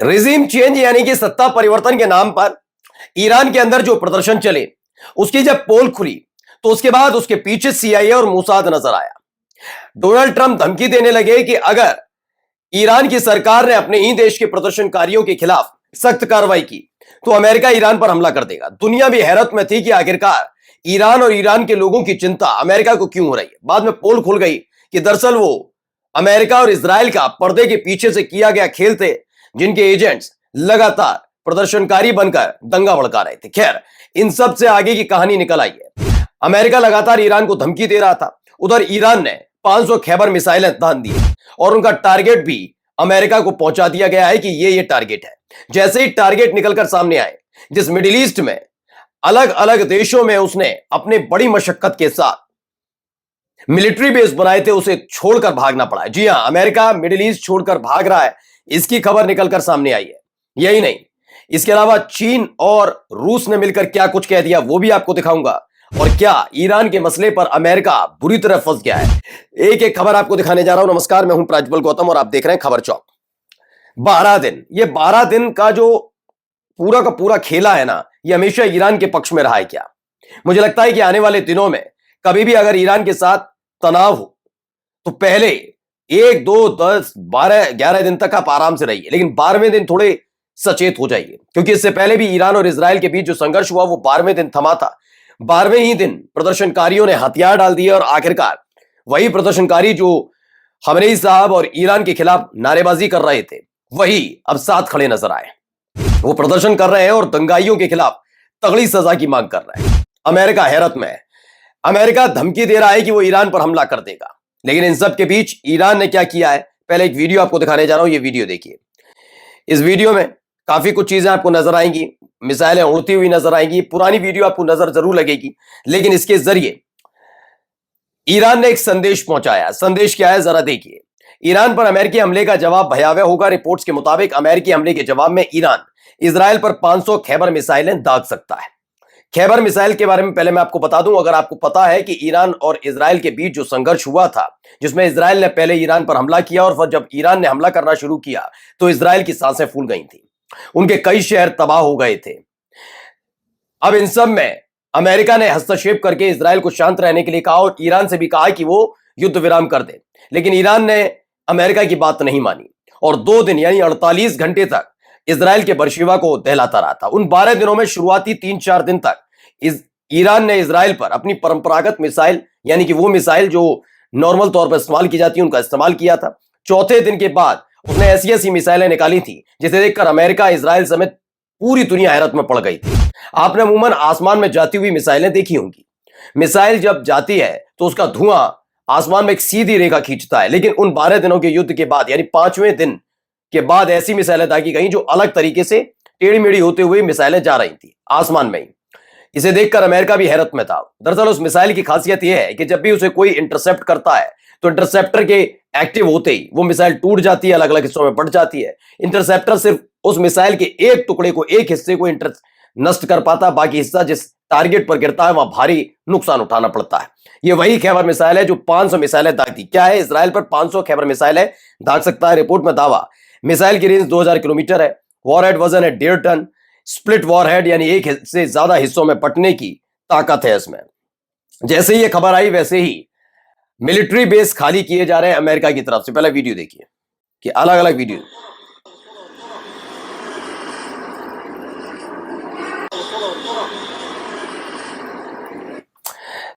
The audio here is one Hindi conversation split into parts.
रिजीम चेंज यानी कि सत्ता परिवर्तन के नाम पर ईरान के अंदर जो प्रदर्शन चले, उसकी जब पोल खुली तो उसके बाद उसके पीछे सीआईए और मोसाद नजर आया। डोनाल्ड ट्रंप धमकी देने लगे कि अगर ईरान की सरकार ने अपने ही देश के प्रदर्शनकारियों के खिलाफ सख्त कार्रवाई की तो अमेरिका ईरान पर हमला कर देगा। दुनिया भी हैरत में थी कि आखिरकार ईरान और ईरान के लोगों की चिंता अमेरिका को क्यों हो रही है। बाद में पोल खुल गई कि दरअसल वो अमेरिका और इजराइल का पर्दे के पीछे से किया गया खेल थे, जिनके एजेंट्स लगातार प्रदर्शनकारी बनकर दंगा भड़का रहे थे। खैर, इन सब से आगे की कहानी निकल आई है। अमेरिका लगातार ईरान को धमकी दे रहा था, उधर ईरान ने 500 खैबर मिसाइलें तान दी और उनका टारगेट भी अमेरिका को पहुंचा दिया गया है कि ये टारगेट है। जैसे ही टारगेट निकलकर सामने आए, जिस मिडिल ईस्ट में अलग अलग देशों में उसने अपने बड़ी मशक्कत के साथ मिलिट्री बेस बनाए थे, उसे छोड़कर भागना पड़ा है। जी हां, अमेरिका मिडिल ईस्ट छोड़कर भाग रहा है, इसकी खबर निकलकर सामने आई है। यही नहीं, इसके अलावा चीन और रूस ने मिलकर क्या कुछ कह दिया वो भी आपको दिखाऊंगा, और क्या ईरान के मसले पर अमेरिका बुरी तरह फंस गया है। एक एक खबर आपको दिखाने जा रहा हूं। नमस्कार, मैं हूं प्राज्वल गौतम और आप देख रहे हैं खबर चौक। 12 दिन, ये 12 दिन का जो पूरा का पूरा खेला है ना, ये हमेशा ईरान के पक्ष में रहा है। क्या मुझे लगता है कि आने वाले दिनों में कभी भी अगर ईरान के साथ तनाव हो तो पहले 1, 2, 10, 12, 11 दिन तक आप आराम से रहिए, लेकिन 12वें दिन थोड़े सचेत हो जाइए, क्योंकि इससे पहले भी ईरान और इजराइल के बीच जो संघर्ष हुआ वो 12वें दिन थमा था। 12वें ही दिन प्रदर्शनकारियों ने हथियार डाल दिए और आखिरकार वही प्रदर्शनकारी जो खamenei साहब और ईरान के खिलाफ नारेबाजी कर रहे थे, वही अब साथ खड़े नजर आए। वो प्रदर्शन कर रहे हैं और दंगाइयों के खिलाफ तगड़ी सजा की मांग कर रहे हैं। अमेरिका हैरत में है। अमेरिका धमकी दे रहा है कि वो ईरान पर हमला कर देगा, लेकिन इन सब के बीच ईरान ने क्या किया है, पहले एक वीडियो आपको दिखाने जा रहा हूं। ये वीडियो देखिए। इस वीडियो में काफी कुछ चीजें आपको नजर आएंगी, मिसाइलें उड़ती हुई नजर आएंगी। पुरानी वीडियो आपको नजर जरूर लगेगी, लेकिन इसके जरिए ईरान ने एक संदेश पहुंचाया। संदेश क्या है, जरा देखिए। ईरान पर अमेरिकी हमले का जवाब भयावह होगा। रिपोर्ट्स के मुताबिक अमेरिकी हमले के जवाब में ईरान इजराइल पर 500 खैबर मिसाइलें दाग सकता है। खैबर मिसाइल के बारे में पहले मैं आपको बता दूं, अगर आपको पता है कि ईरान और इजराइल के बीच जो संघर्ष हुआ था, जिसमें इजराइल ने पहले ईरान पर हमला किया और फिर जब ईरान ने हमला करना शुरू किया तो इजराइल की सांसें फूल गई थी, उनके कई शहर तबाह हो गए थे। अब इन सब में अमेरिका ने हस्तक्षेप करके इजराइल को शांत रहने के लिए कहा और ईरान से भी कहा कि वो युद्ध विराम कर दे, लेकिन ईरान ने अमेरिका की बात नहीं मानी और 2 दिन यानी 48 घंटे तक इजराइल के बरशीवा को दहलाता रहा था। उन 12 दिनों में शुरुआती 3-4 दिन तक ईरान ने इजराइल पर अपनी परंपरागत मिसाइल, यानी कि वो मिसाइल जो नॉर्मल तौर पर इस्तेमाल की जाती है, उनका इस्तेमाल किया था। चौथे दिन के बाद उसने ऐसी ऐसी मिसाइलें निकाली थी जिसे देखकर अमेरिका, इजराइल समेत पूरी दुनिया हैरत में पड़ गई थी। आपने अमूमन आसमान में जाती हुई मिसाइलें देखी होंगी। मिसाइल जब जाती है तो उसका धुआं आसमान में एक सीधी रेखा खींचता है, लेकिन उन 12 दिनों के युद्ध के बाद यानी 5वें दिन के बाद ऐसी मिसाइलें दागी गई जो अलग तरीके से टेढ़ी मेढ़ी होते हुए मिसाइलें जा रही थी आसमान में ही। इसे देखकर अमेरिका भी हैरत में था। दरअसल उस मिसाइल की खासियत यह है कि जब भी उसे कोई इंटरसेप्ट करता है तो इंटरसेप्टर के एक्टिव होते ही वो मिसाइल टूट जाती है, अलग अलग हिस्सों में बंट जाती है। इंटरसेप्टर सिर्फ उस मिसाइल के एक टुकड़े को, एक हिस्से को नष्ट कर पाता, बाकी हिस्सा जिस टारगेट पर गिरता है वहां भारी नुकसान उठाना पड़ता है। ये वही खैबर मिसाइल है जो 500 मिसाइलें दागती। क्या है, इजराइल पर 500 खैबर मिसाइलें दाग सकता है। रिपोर्ट में दावा, मिसाइल की रेंज 2000 किलोमीटर है। वॉरहेड वजन है 1.5 टन। स्प्लिट वॉरहेड यानी एक से ज्यादा हिस्सों में बंटने की ताकत है इसमें। जैसे ही ये खबर आई वैसे ही मिलिट्री बेस खाली किए जा रहे हैं अमेरिका की तरफ से। पहले वीडियो देखिए कि अलग अलग वीडियो।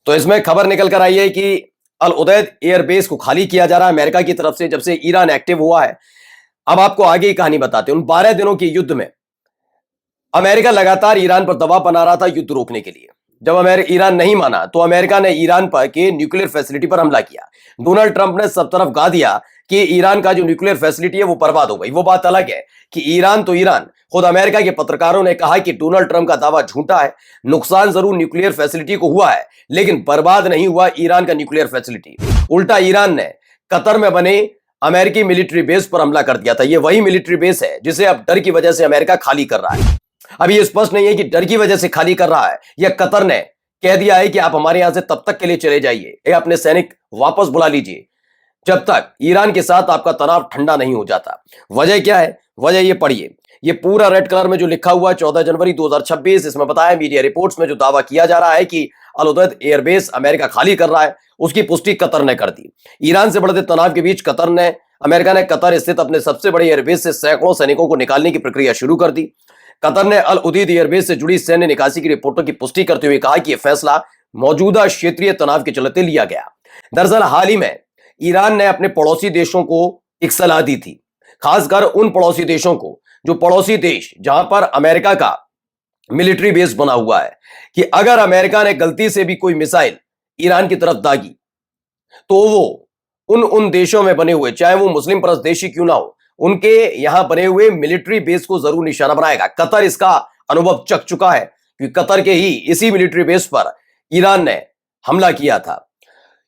तो इसमें खबर निकल कर आई है कि अल उदैद एयरबेस को खाली किया जा रहा है अमेरिका की तरफ से, जब से ईरान एक्टिव हुआ है। अब आपको आगे की कहानी बताते हैं। उन 12 दिनों के युद्ध में अमेरिका लगातार ईरान पर दबाव बना रहा था युद्ध रोकने के लिए। जब ईरान नहीं माना तो अमेरिका ने ईरान पर के न्यूक्लियर फैसिलिटी पर हमला किया। डोनाल्ड ट्रंप ने सब तरफ गा दिया कि ईरान का जो न्यूक्लियर फैसिलिटी है वो बर्बाद हो गई। वो बात अलग है कि ईरान तो ईरान, खुद अमेरिका के पत्रकारों ने कहा कि डोनाल्ड ट्रंप का दावा झूठा है। नुकसान जरूर न्यूक्लियर फैसिलिटी को हुआ है, लेकिन बर्बाद नहीं हुआ ईरान का न्यूक्लियर फैसिलिटी। उल्टा ईरान ने कतर में बने अमेरिकी मिलिट्री बेस पर हमला कर दिया था। यह वही मिलिट्री बेस है जिसे अब डर की वजह से अमेरिका खाली कर रहा है। अभी यह स्पष्ट नहीं है कि डर की वजह से खाली कर रहा है या कतर ने कह दिया है कि आप हमारे यहां से तब तक के लिए चले जाइए या अपने सैनिक वापस बुला लीजिए। जब तक ईरान के साथ आपका तनाव ठंडा नहीं हो जाता। वजह क्या है? वजह ये पढ़िए, ये पूरा रेड कलर में जो लिखा हुआ 14 जनवरी 2026, इसमें बताया मीडिया रिपोर्ट्स में जो दावा किया जा रहा है कि अल उदैद एयरबेस अमेरिका खाली कर रहा है, उसकी पुष्टि कतर ने कर दी। ईरान से बढ़ते तनाव के बीच अमेरिका ने कतर स्थित अपने सबसे बड़े एयरबेस से सैकड़ों सैनिकों को निकालने की प्रक्रिया शुरू कर दी। कतर ने अल उदैद एयरबेस से जुड़ी सैन्य निकासी की रिपोर्टों की पुष्टि करते हुए कहा कि यह फैसला मौजूदा क्षेत्रीय तनाव के चलते लिया गया। दरअसल हाल ही में ईरान ने अपने पड़ोसी देशों को एक सलाह दी थी, खासकर उन पड़ोसी देशों को जो पड़ोसी देश जहां पर अमेरिका का मिलिट्री बेस बना हुआ है, कि अगर अमेरिका ने गलती से भी कोई मिसाइल ईरान की तरफ दागी तो वो उन देशों में बने हुए, चाहे वो मुस्लिम परस्त देश ही क्यों ना हो, उनके यहां बने हुए मिलिट्री बेस को जरूर निशाना बनाएगा। कतर इसका अनुभव चख चुका है, क्योंकि कतर के ही इसी मिलिट्री बेस पर ईरान ने हमला किया था।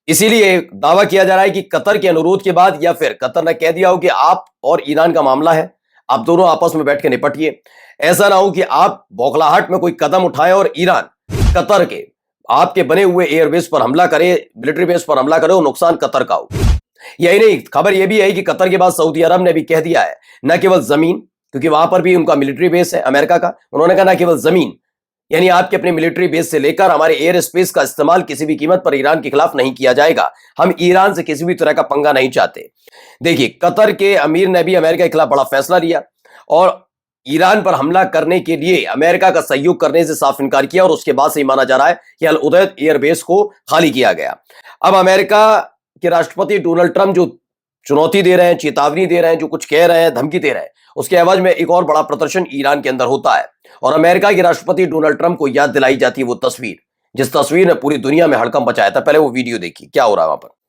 इसीलिए दावा किया जा रहा है कि कतर के अनुरोध के बाद, या फिर कतर ने कह दिया हो कि आप और ईरान का मामला है, आप दोनों आपस में बैठ के निपटिए। ऐसा ना हो कि आप बौखलाहट में कोई कदम उठाएं और ईरान कतर के आपके बने हुए एयरबेस पर हमला करे, मिलिट्री बेस पर हमला करे और नुकसान कतर का हो। यही नहीं, खबर यह भी है कि कतर के बाद सऊदी अरब ने भी कह दिया है, न केवल जमीन, क्योंकि वहां पर भी उनका मिलिट्री बेस है अमेरिका का, उन्होंने कहा न केवल जमीन, यानी आपके अपने मिलिट्री बेस से लेकर हमारे एयर स्पेस का इस्तेमाल किसी भी कीमत पर ईरान के खिलाफ नहीं किया जाएगा। हम ईरान से किसी भी तरह का पंगा नहीं चाहते। देखिए, कतर के अमीर ने भी अमेरिका के खिलाफ बड़ा फैसला लिया और ईरान पर हमला करने के लिए अमेरिका का सहयोग करने से साफ इनकार किया, और उसके बाद से ही माना जा रहा है कि अल उदैद एयरबेस को खाली किया गया। अब अमेरिका के राष्ट्रपति डोनाल्ड ट्रंप जो चुनौती दे रहे हैं, चेतावनी दे रहे हैं, जो कुछ कह रहे हैं, धमकी दे रहे हैं, उसके एवज में एक और बड़ा प्रदर्शन ईरान के अंदर होता है और अमेरिका के राष्ट्रपति डोनाल्ड ट्रंप को याद दिलाई जाती है वो तस्वीर, जिस तस्वीर ने पूरी दुनिया में हड़कंप मचाया था। पहले वो वीडियो देखिए क्या हो रहा है वहां पर।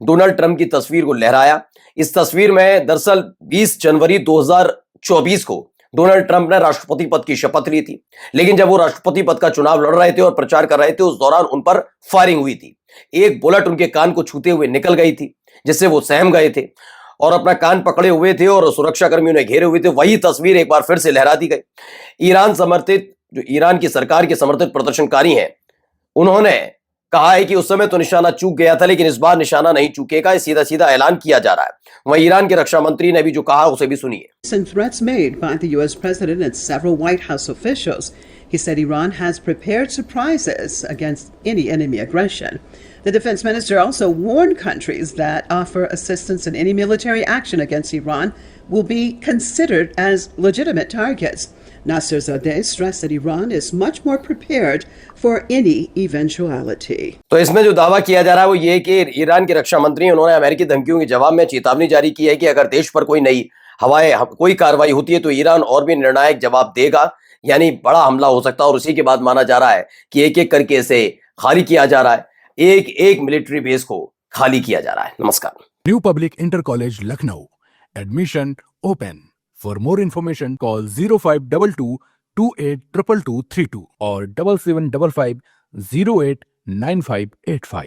डोनाल्ड ट्रंप की तस्वीर को लहराया। इस तस्वीर में दरअसल 20 जनवरी 2024 को डोनाल्ड ट्रंप ने राष्ट्रपति पद की शपथ ली थी, लेकिन जब वो राष्ट्रपति पद का चुनाव लड़ रहे थे और प्रचार कर रहे थे, उस दौरान उन पर फायरिंग हुई थी। एक बुलेट उनके कान को छूते हुए निकल गई थी, जिससे वो सहम गए थे और अपना कान पकड़े हुए थे और सुरक्षा कर्मियों ने घेरे हुए थे। वही तस्वीर एक बार फिर से लहरा दी गई। जो ईरान की सरकार के समर्थित प्रदर्शनकारी हैं, उन्होंने कहा है कि उस समय तो निशाना चूक गया था, लेकिन इस बार निशाना नहीं चूकेगा, सीधा सीधा ऐलान किया जा रहा है। वहीं ईरान के रक्षा मंत्री ने भी जो कहा उसे भी सुनिए। Some threats made by the US president and several White House officials. He said Iran has prepared surprises against any enemy aggression. The defense minister also warned countries that offer assistance in any military action against Iran will be considered as legitimate targets. Nasser Zadeh stressed that Iran is much more prepared for any eventuality. तो इसमें जो दावा किया जा रहा है वो ये कि ईरान के रक्षा मंत्री उन्होंने अमेरिकी धमकियों के जवाब में चेतावनी जारी की है कि अगर देश पर कोई कार्रवाई होती है तो ईरान और भी निर्णायक जवाब देगा, यानी बड़ा हमला हो सकता है। और उसी के बाद माना जा रहा है कि एक एक करके इसे खाली किया जा रहा है, एक एक मिलिट्री बेस को खाली किया जा रहा है। नमस्कार। New public inter college Lucknow, admission open. For more information, call 0522 282232 or 7755 089585.